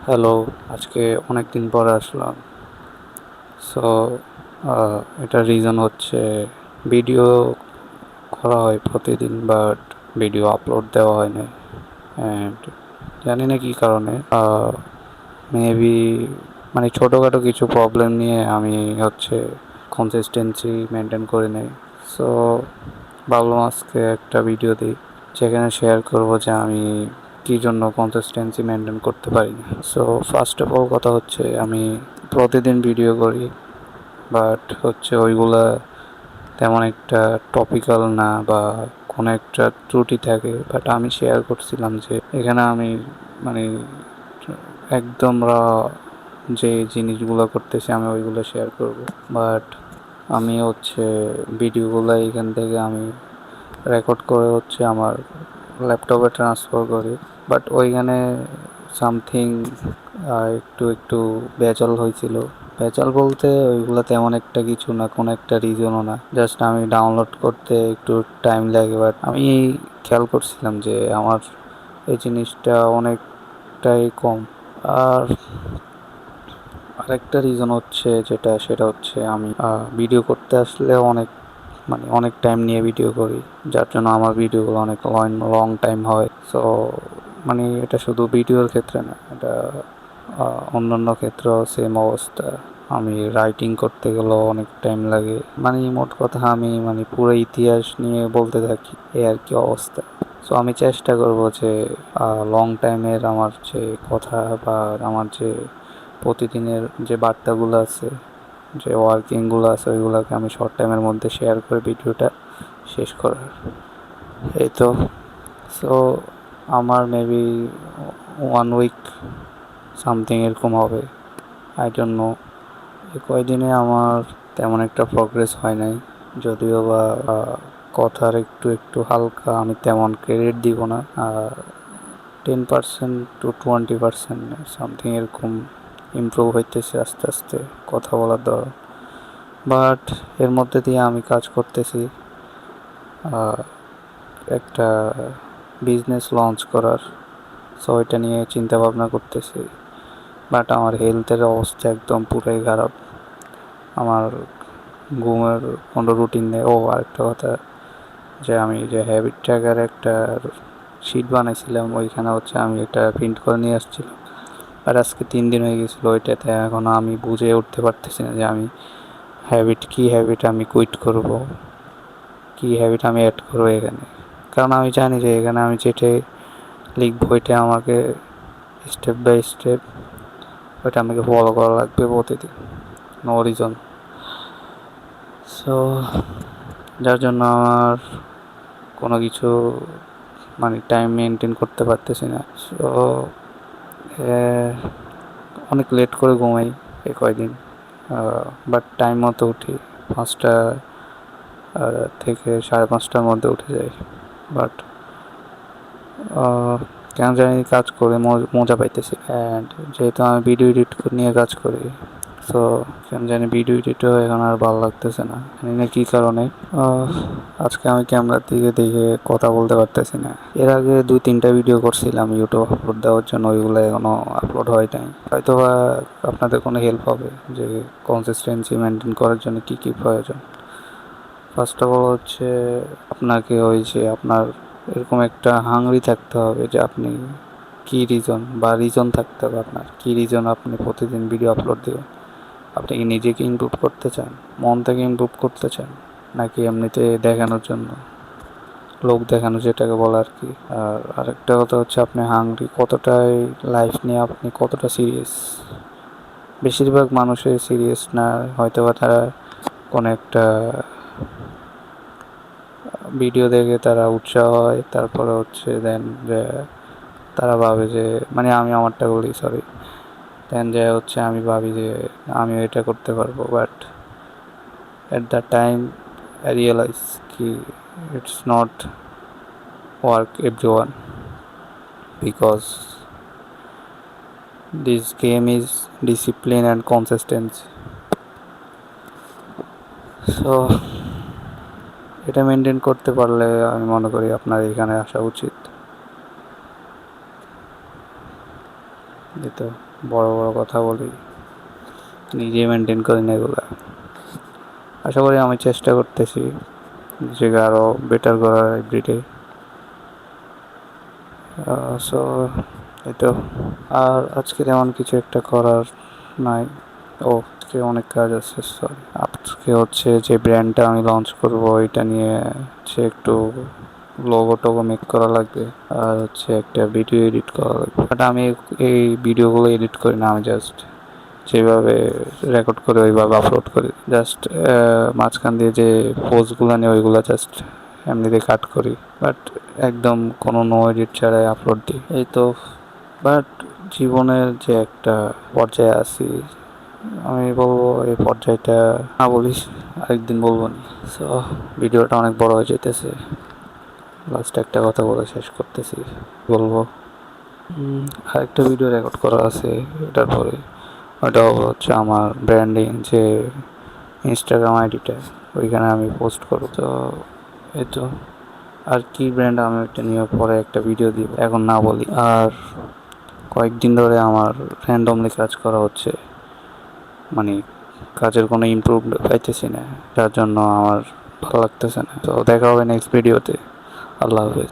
Hello, আজকে অনেক দিন পরে আসলাম। সো এটার রিজন হচ্ছে ভিডিও করা হয় প্রতিদিন, বাট ভিডিও আপলোড দেওয়া হয় না। অ্যান্ড জানি না কী কারণে, মেবি মানে ছোটোখাটো কিছু প্রবলেম নিয়ে আমি হচ্ছে কনসিস্টেন্সি মেনটেন করে নেই। সো ভাবলাম আজকে একটা ভিডিও দিই, যেখানে শেয়ার করব যে আমি কী জন্য কনসিস্টেন্সি মেনটেন করতে পারি না। সো ফার্স্ট অফ অল কথা হচ্ছে, আমি প্রতিদিন ভিডিও করি, বাট হচ্ছে ওইগুলা তেমন একটা টপিক্যাল না, বা কোনো একটা ত্রুটি থাকে। বাট আমি শেয়ার করছিলাম যে এখানে আমি মানে একদম যে জিনিসগুলো করতেছি আমি ওইগুলো শেয়ার করব। বাট আমি হচ্ছে ভিডিওগুলো এখান থেকে আমি রেকর্ড করে হচ্ছে আমার ল্যাপটপে ট্রান্সফার করি। বাট ওইখানে সামথিং একটু একটু ভেজাল হয়েছিল। ভেজাল বলতে ওইগুলো তেমন একটা কিছু না, কোনো একটা রিজনও না, জাস্ট আমি ডাউনলোড করতে একটু টাইম লাগে। বাট আমি খেয়াল করছিলাম যে আমার এই জিনিসটা অনেকটাই কম। আর আরেকটা রিজন হচ্ছে সেটা হচ্ছে আমি ভিডিও করতে আসলে অনেক টাইম নিয়ে ভিডিও করি, যার জন্য আমার ভিডিওগুলো অনেক লং টাইম হয়। সো এটা শুধু ভিডিওর ক্ষেত্রে না, এটা অন্যান্য ক্ষেত্রেও সেম অবস্থা। আমি রাইটিং করতে গেলেও অনেক টাইম লাগে। মোট কথা আমি পুরো ইতিহাস নিয়ে বলতে থাকি, এই আর কি অবস্থা। সো আমি চেষ্টা করব যে লং টাইমের আমার যে কথা বা আমার যে প্রতিদিনের যে বার্তাগুলো আছে, যে ওয়ার্কিংগুলো আছে, ওইগুলোকে আমি শর্ট টাইমের মধ্যে শেয়ার করে ভিডিওটা শেষ করার। এই তো। সো আমার মেবি 1 উইক সামথিং এরকম হবে, আই ডোন্ট নো। এই কয়দিনে আমার তেমন একটা প্রগ্রেস হয় নাই, যদিও বা কথার একটু একটু হালকা, আমি তেমন ক্রেডিট দিব না, 10% to 20% সামথিং এরকম ইমপ্রুভ হইতেছে আস্তে আস্তে কথা বলার ধরন। বাট এর মধ্যে দিয়ে আমি কাজ করতেছি একটা বিজনেস লঞ্চ করার। সো এটা নিয়ে চিন্তা ভাবনা করতেছি। বাট আমার হেলথের অবস্থা একদম পুরাই খারাপ। আমার ঘুমের কোনো রুটিন নেই। আরেকটা কথা, যে আমি যে হ্যাবিট ট্র্যাকার একটা শিট বানাইছিলাম, ওইখানে হচ্ছে আমি একটা প্রিন্ট করে নিয়ে আসছিলাম। আর আজকে 3 দিন হয়ে গেছিলো ওইটাতে, এখনও আমি বুঝে উঠতে পারতেছি না যে আমি কী হ্যাবিট আমি কুইট করব, কী হ্যাবিট আমি অ্যাড করবো এখানে। কারণ আমি জানি যে এখানে আমি যেটা লিখবো ওইটা আমাকে স্টেপ বাই স্টেপ ওইটা আমাকে ফলো করা লাগবে প্রতিদিন, নো রিজন। সো যার জন্য আমার কোনো কিছু টাইম মেনটেন করতে পারতেছি না। সো অনেক লেট করে ঘুমাই এই কয়দিন, বাট টাইম মতো উঠি। 5টা থেকে 5:30টার মধ্যে উঠে যাই। বাট কেন জানি কাজ করে মজা পাইতেছি। অ্যান্ড যেহেতু আমি ভিডিও এডিট নিয়ে কাজ করি, সো কেন জানি ভিডিও এডিটও এখন আর ভালো লাগতেছে না, জানি না কী কারণে। আজকে আমি ক্যামেরার দিকে দেখে কথা বলতে পারতেছি না। এর আগে 2-3টা ভিডিও করছিলাম ইউটিউব আপলোড দেওয়ার জন্য, ওইগুলো এখনও আপলোড হয় নাই। হয়তো বা আপনাদের কোনো হেল্প হবে যে কনসিস্টেন্সি মেনটেন করার জন্য কী কী প্রয়োজন। ফার্স্ট অফ অল হচ্ছে আপনাকে আপনার এরকম একটা হাংরি থাকতে হবে যে আপনি কী রিজন থাকতে হবে, আপনার কী রিজন আপনি প্রতিদিন ভিডিও আপলোড দেবেন। আপনি কি নিজেকে ইমপ্রুভ করতে চান, মন থেকে ইমপ্রুভ করতে চান, নাকি এমনিতে দেখানোর জন্য, লোক দেখানো যেটাকে বলে আর কি। আর আরেকটা কথা হচ্ছে আপনি হাংরি কতটাই, লাইফ নিয়ে আপনি কতটা সিরিয়াস। বেশিরভাগ মানুষের সিরিয়াস না, হয়তো বা তারা কোনো একটা ভিডিও দেখে তারা উৎসাহ হয়, তারপরে হচ্ছে দেন যে তারা ভাবে যে আমি আমারটা বলি, সরি, দেন যে হচ্ছে আমি ভাবি যে আমিও এটা করতে পারবো। But at the time I realise কি it's not work everyone, because this game is discipline and consistency. So এটা মেনটেন করতে পারলে আমি মনে করি আপনার এখানে আসা উচিত। তো বড় বড় কথা বলি, নিজে মেনটেন করি না এগুলো। আশা করি আমি চেষ্টা করতেছি নিজেকে আরও বেটার করার এভরিডে। সো এই তো। আর আজকে তেমন কিছু একটা করার নাই। আজকে অনেক কাজ আছে, সরি। আজকে হচ্ছে যে ব্র্যান্ডটা আমি লঞ্চ করব এটা নিয়ে হচ্ছে একটু লোগো টোগো মেক করা লাগবে, আর হচ্ছে একটা ভিডিও এডিট করা লাগবে। বাট আমি এই ভিডিওগুলো এডিট করি না, আমি জাস্ট যেভাবে রেকর্ড করে ওইভাবে আপলোড করি। জাস্ট মাঝখান দিয়ে যে পোজগুলো নিয়ে ওইগুলো জাস্ট এমনিতে কাট করি, বাট একদম কোনো নো এডিট ছাড়াই আপলোড দিই, এই তো। বাট জীবনের যে একটা পর্যায়ে আছি, আমি বলবো এই পর্যায়টা না বলিস, আরেকদিন বলবো নি। সো ভিডিওটা অনেক বড় হয়ে যেতেছে, লাস্ট একটা কথা বলে শেষ করতেছি। বলবো আরেকটা ভিডিও রেকর্ড করা আছে এটার পরে, ওটা হচ্ছে আমার ব্র্যান্ডিং যে ইনস্টাগ্রাম আইডিটা, ওইখানে আমি পোস্ট করব। তো এই তো। আর কি ব্র্যান্ড আমি এটা নিয়ে পরে একটা ভিডিও দিব, এখন না বলি। আর কয়েকদিন ধরে আমার র্যান্ডমলি কাজ করা হচ্ছে, মানে কাজের কোনো ইমপ্রুভ পাইতেছি না, যার জন্য আমার ভালো লাগতেছে না। তো দেখা হবে নেক্সট ভিডিওতে। আল্লাহ হাফেজ।